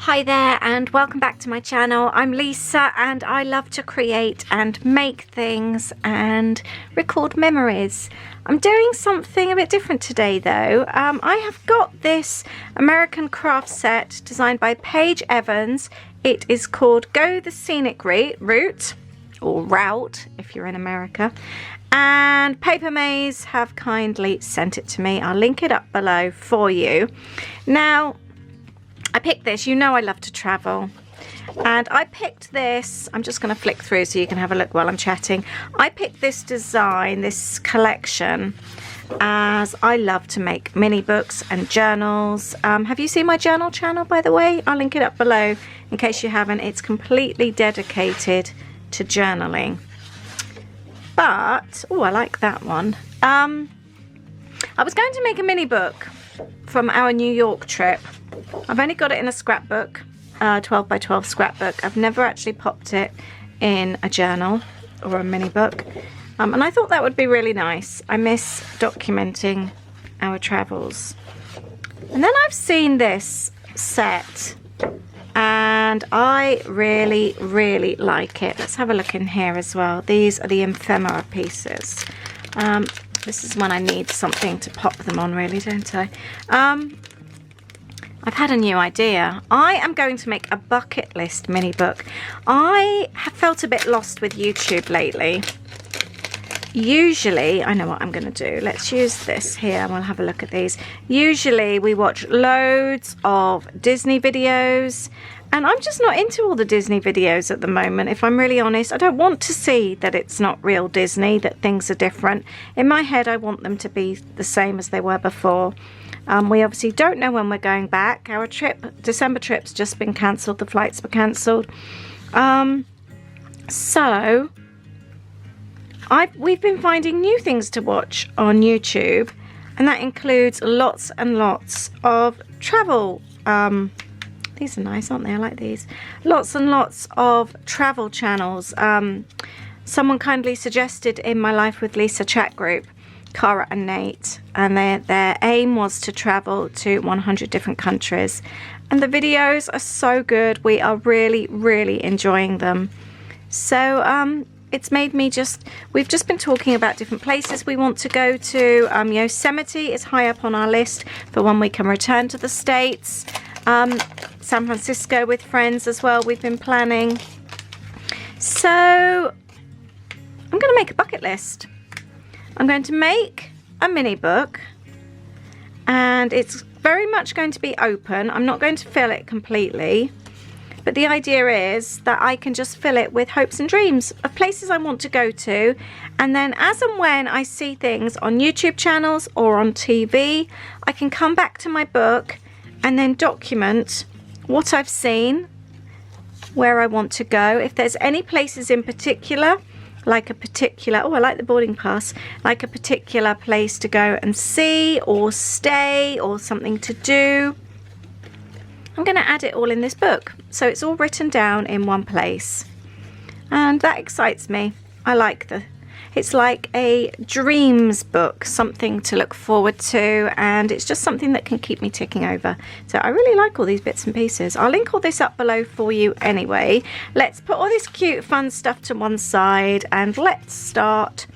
Hi there and welcome back to my channel. I'm Lisa and I love to create and make things and record memories. I'm doing something a bit different today though. I have got this American craft set designed by Paige Evans. It is called Go the Scenic Route, or Route if you're in America. And Papermaze have kindly sent it to me. I'll link it up below for you. Now, I picked this, you know I love to travel, and I picked this, I'm just going to flick through so you can have a look while I'm chatting. I picked this design, this collection, as I love to make mini books and journals. Have you seen my journal channel, by the way? I'll link it up below in case you haven't. It's completely dedicated to journaling. But, oh, I like that one. I was going to make a mini book from our New York trip. I've only got it in a scrapbook, 12 by 12 scrapbook. I've never actually popped it in a journal or a mini book. And I thought that would be really nice. I miss documenting our travels. And then I've seen this set and I really, really like it. Let's have a look in here as well. These are the ephemera pieces. This is when I need something to pop them on, really, don't I? I've had a new idea. I am going to make a bucket list mini book. I have felt a bit lost with YouTube lately. Usually, I know what I'm going to do. Let's use this here and we'll have a look at these. Usually we watch loads of Disney videos, and I'm just not into all the Disney videos at the moment, if I'm really honest. I don't want to see that it's not real Disney, that things are different. In my head, I want them to be the same as they were before. We obviously don't know when we're going back. Our trip, December trip's just been cancelled. The flights were cancelled. So we've been finding new things to watch on YouTube, and that includes lots and lots of travel. These are nice, aren't they? I like these. Lots and lots of travel channels. Someone kindly suggested in my Life with Lisa chat group, Cara and Nate, and their aim was to travel to 100 different countries, and the videos are so good. We are really, really enjoying them. So it's made me we've just been talking about different places we want to go to. Yosemite is high up on our list for when we can return to the States. San Francisco with friends as well, we've been planning. So I'm going to make a bucket list. I'm going to make a mini book, and it's very much going to be open. I'm not going to fill it completely, but the idea is that I can just fill it with hopes and dreams of places I want to go to, and then as and when I see things on YouTube channels or on TV, I can come back to my book and then document what I've seen, where I want to go. If there's any places in particular, like a particular, oh, I like the boarding pass, like a particular place to go and see or stay or something to do, I'm going to add it all in this book. So it's all written down in one place. And that excites me. I like it's like a dreams book, something to look forward to, and it's just something that can keep me ticking over. So I really like all these bits and pieces. I'll link all this up below for you anyway. Let's put all this cute fun stuff to one side and let's start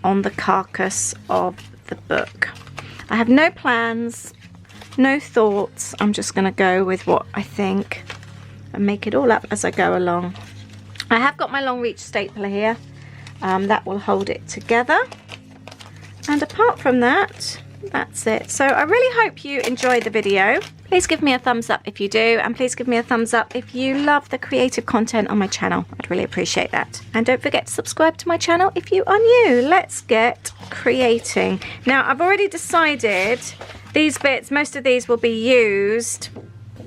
on the carcass of the book. I have no plans, no thoughts. I'm just going to go with what I think and make it all up as I go along. I have got my long reach stapler here. That will hold it together, and apart from that, that's it. So I really hope you enjoy the video. Please give me a thumbs up if you do, and please give me a thumbs up if you love the creative content on my channel. I'd really appreciate that. And don't forget to subscribe to my channel if you are new. Let's get creating. Now, I've already decided these bits, most of these will be used,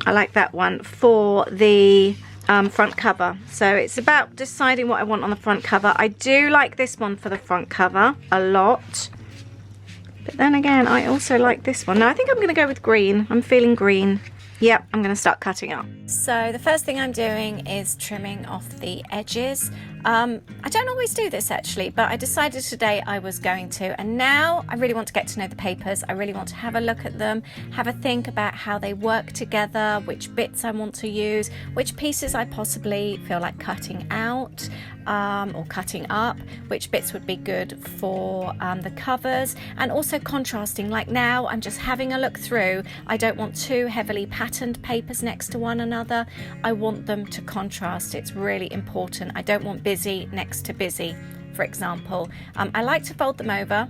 I like that one, for the front cover. So it's about deciding what I want on the front cover. I do like this one for the front cover a lot, but then again I also like this one. Now I think I'm going to go with green. I'm feeling green. Yep, I'm going to start cutting up. So the first thing I'm doing is trimming off the edges. I don't always do this actually, but I decided today I was going to, and now I really want to get to know the papers. I really want to have a look at them, have a think about how they work together, which bits I want to use, which pieces I possibly feel like cutting out or cutting up, which bits would be good for the covers, and also contrasting. Like now I'm just having a look through. I don't want two heavily patterned papers next to one another. I want them to contrast. It's really important. I don't want busy next to busy, for example. I like to fold them over.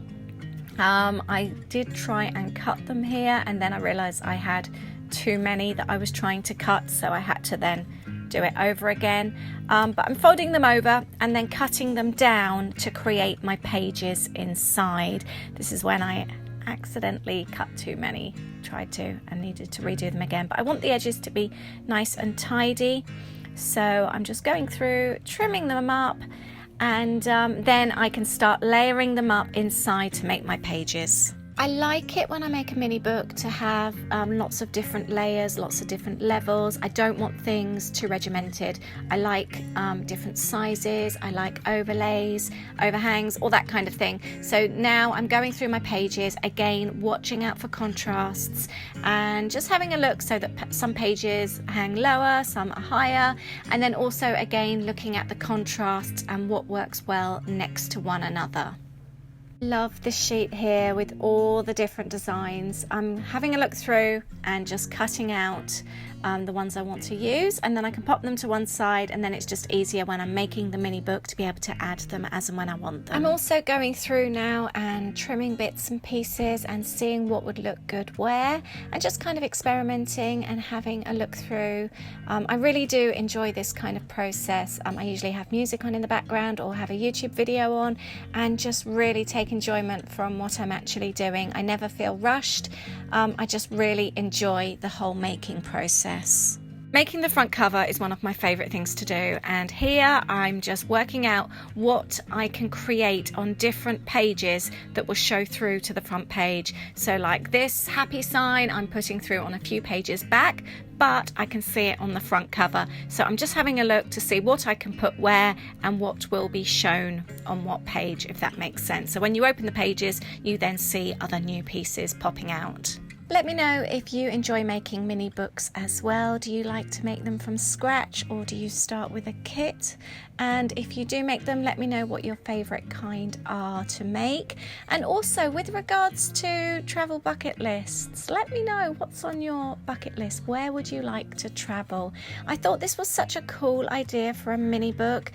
I did try and cut them here, and then I realized I had too many that I was trying to cut, so I had to then do it over again. But I'm folding them over and then cutting them down to create my pages inside. This is when I accidentally cut too many, tried to, and needed to redo them again. But I want the edges to be nice and tidy, so I'm just going through, trimming them up, and then I can start layering them up inside to make my pages. I like it when I make a mini book to have lots of different layers, lots of different levels. I don't want things too regimented. I like different sizes. I like overlays, overhangs, all that kind of thing. So now I'm going through my pages, again, watching out for contrasts and just having a look so that some pages hang lower, some are higher, and then also again looking at the contrasts and what works well next to one another. Love this sheet here with all the different designs. I'm having a look through and just cutting out the ones I want to use, and then I can pop them to one side, and then it's just easier when I'm making the mini book to be able to add them as and when I want them. I'm also going through now and trimming bits and pieces and seeing what would look good where, and just kind of experimenting and having a look through. I really do enjoy this kind of process. I usually have music on in the background or have a YouTube video on and just really take enjoyment from what I'm actually doing. I never feel rushed. I just really enjoy the whole making process. Making the front cover is one of my favourite things to do, and here I'm just working out what I can create on different pages that will show through to the front page. So like this happy sign I'm putting through on a few pages back, but I can see it on the front cover. So I'm just having a look to see what I can put where and what will be shown on what page, if that makes sense. So when you open the pages, you then see other new pieces popping out. Let me know if you enjoy making mini books as well. Do you like to make them from scratch, or do you start with a kit? And if you do make them, let me know what your favourite kind are to make. And also with regards to travel bucket lists, let me know what's on your bucket list. Where would you like to travel? I thought this was such a cool idea for a mini book,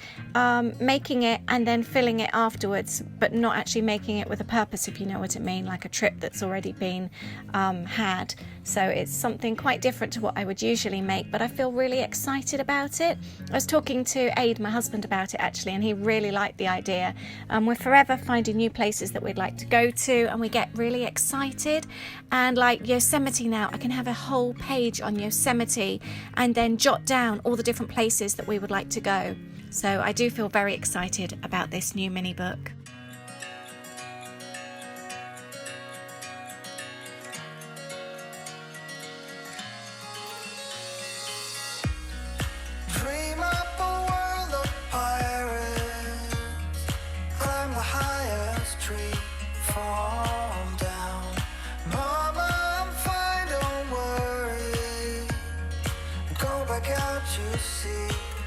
making it and then filling it afterwards, but not actually making it with a purpose, if you know what I mean, like a trip that's already been had. So it's something quite different to what I would usually make, but I feel really excited about it. I was talking to Aid, my husband, about it actually, and he really liked the idea. We're forever finding new places that we'd like to go to, and we get really excited. And like Yosemite now, I can have a whole page on Yosemite and then jot down all the different places that we would like to go. So I do feel very excited about this new mini book.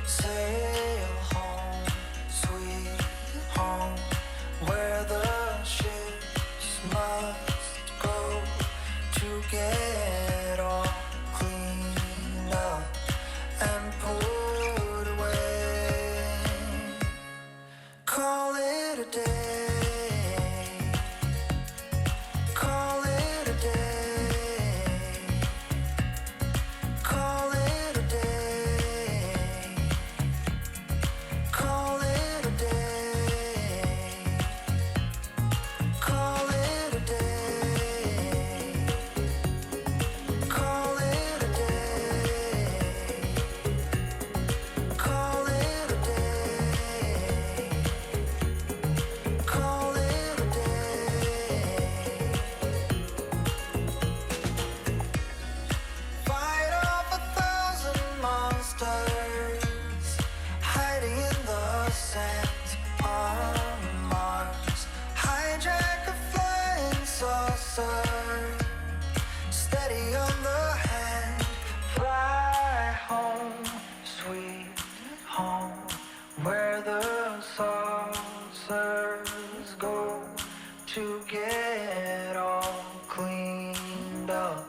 Sail home, sweet home. where the saucers go to get all cleaned up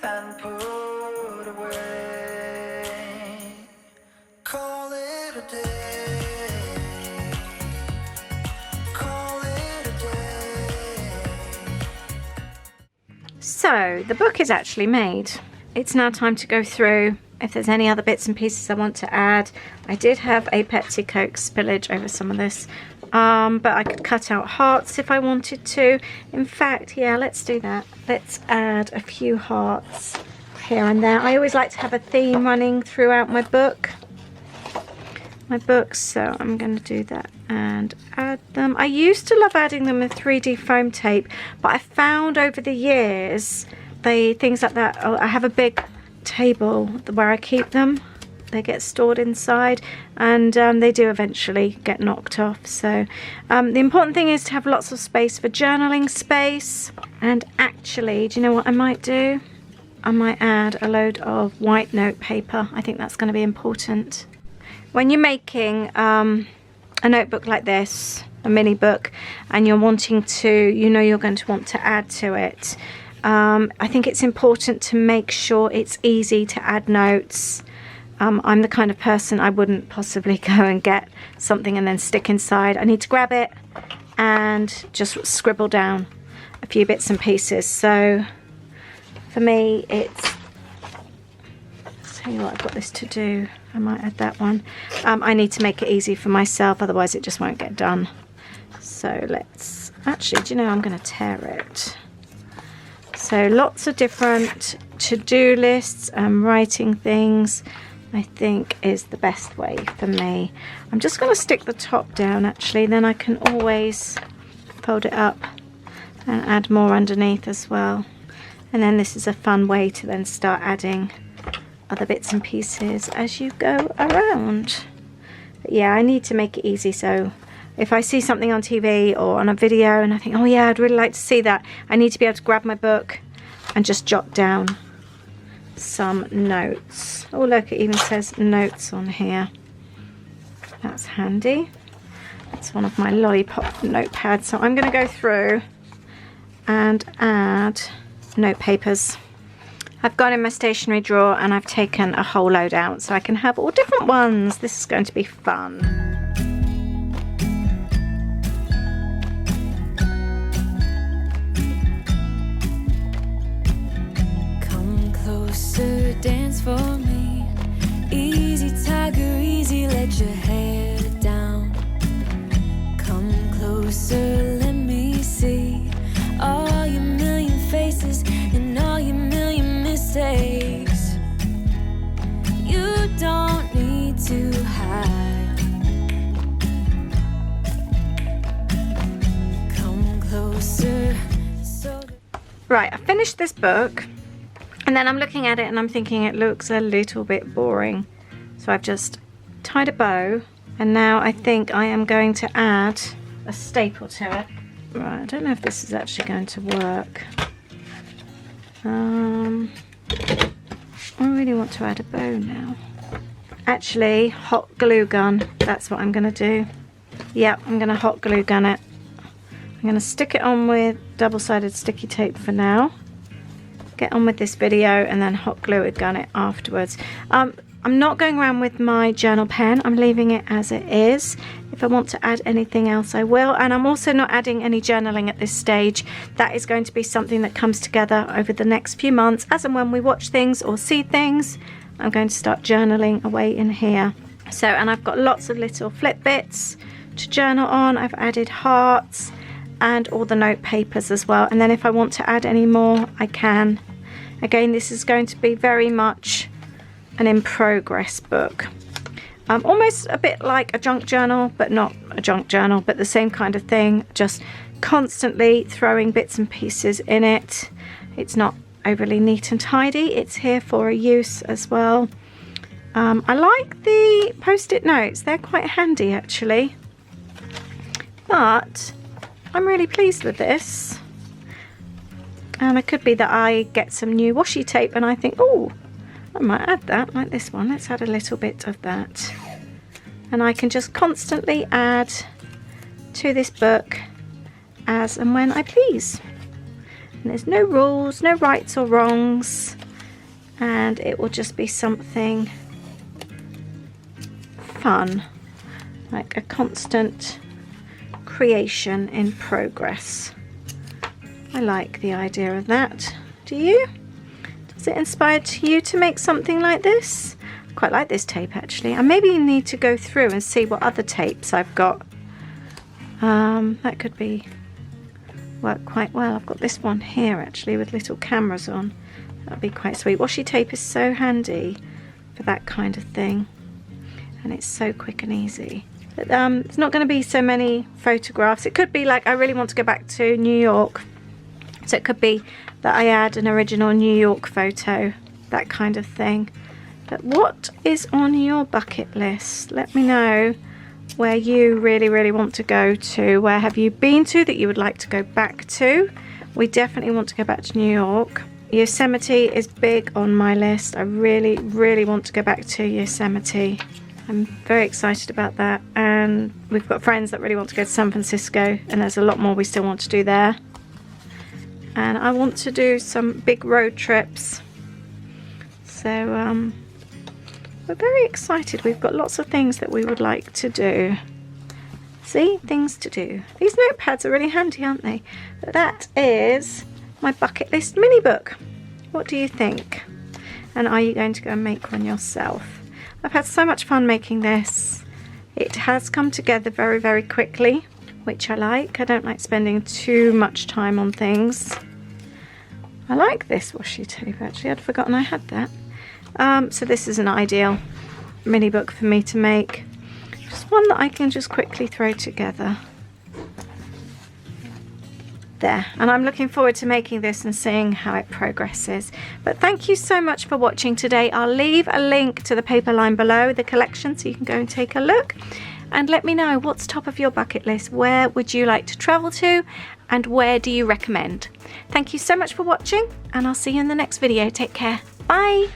and put away. Call it a day. Call it a day. So the book is actually made. It's now time to go through if there's any other bits and pieces I want to add. I did have a Pepsi Coke spillage over some of this, but I could cut out hearts if I wanted to. In fact, yeah, let's do that. Let's add a few hearts here and there. I always like to have a theme running throughout my books, so I'm going to do that and add them. I used to love adding them with 3D foam tape, but I found over the years things like that. I have a big table where I keep them. They get stored inside, and they do eventually get knocked off. So the important thing is to have lots of space for journaling space. And actually, do you know what I might do? I might add a load of white note paper. I think that's going to be important. When you're making a notebook like this, a mini book, and you're wanting to, you're going to want to add to it, I think it's important to make sure it's easy to add notes. I'm the kind of person, I wouldn't possibly go and get something and then stick inside. I need to grab it and just scribble down a few bits and pieces. So for me, I'll tell you what, I've got this to do. I might add that one. I need to make it easy for myself, otherwise it just won't get done. So let's, actually, do you know, I'm going to tear it. So lots of different to-do lists and writing things, I think, is the best way for me. I'm just going to stick the top down, actually, then I can always fold it up and add more underneath as well. And then this is a fun way to then start adding other bits and pieces as you go around. But yeah, I need to make it easy, so if I see something on TV or on a video and I think, oh yeah, I'd really like to see that, I need to be able to grab my book and just jot down some notes. Oh look, it even says notes on here. That's handy. That's one of my Lollipop notepads. So I'm going to go through and add note papers. I've gone in my stationery drawer and I've taken a whole load out so I can have all different ones. This is going to be fun. Dance for me, easy tiger, easy, let your hair down. Come closer, let me see all your million faces and all your million mistakes. You don't need to hide. Come closer. Right, I finished this book. And then I'm looking at it and I'm thinking it looks a little bit boring. So I've just tied a bow, and now I think I am going to add a staple to it. Right, I don't know if this is actually going to work. I really want to add a bow now. Actually, hot glue gun, that's what I'm going to do. Yep, I'm going to hot glue gun it. I'm going to stick it on with double-sided sticky tape for now. Get on with this video and then hot glue a gun it afterwards. I'm not going around with my journal pen. I'm leaving it as it is. If I want to add anything else, I will. And I'm also not adding any journaling at this stage. That is going to be something that comes together over the next few months. As and when we watch things or see things, I'm going to start journaling away in here. So, and I've got lots of little flip bits to journal on. I've added hearts and all the note papers as well. And then if I want to add any more, I can. Again, this is going to be very much an in progress book. Almost a bit like a junk journal, but not a junk journal, but the same kind of thing. Just constantly throwing bits and pieces in it. It's not overly neat and tidy. It's here for a use as well. I like the post-it notes. They're quite handy actually. But I'm really pleased with this. And it could be that I get some new washi tape and I think, oh, I might add that, like this one. Let's add a little bit of that. and I can just constantly add to this book as and when I please. And there's no rules, no rights or wrongs, and it will just be something fun, like a constant creation in progress. I like the idea of that. Do you? Does it inspire you to make something like this? I quite like this tape actually. I maybe need to go through and see what other tapes I've got. That could be work quite well. I've got this one here actually with little cameras on. That'd be quite sweet. Washi tape is so handy for that kind of thing, and it's so quick and easy. But there's not going to be so many photographs. It could be like I really want to go back to New York, so it could be that I add an original New York photo, that kind of thing. But what is on your bucket list? Let me know where you really want to go to. Where have you been to that you would like to go back to? We definitely want to go back to New York. Yosemite is big on my list. I really want to go back to Yosemite. I'm very excited about that, and we've got friends that really want to go to San Francisco, and there's a lot more we still want to do there. And I want to do some big road trips, so we're very excited. We've got lots of things that we would like to do. See, things to do. These notepads are really handy, aren't they? But that is my bucket list mini book. What do you think? And are you going to go and make one yourself? I've had so much fun making this. It has come together very quickly, which I like. I don't like spending too much time on things. I like this washi tape actually. I'd forgotten I had that. So this is an ideal mini book for me to make. Just one that I can just quickly throw together. There, and I'm looking forward to making this and seeing how it progresses. But thank you so much for watching today. I'll leave a link to the paper line below, the collection, so you can go and take a look, and let me know what's top of your bucket list. Where would you like to travel to, and where do you recommend? Thank you so much for watching, and I'll see you in the next video. Take care. Bye.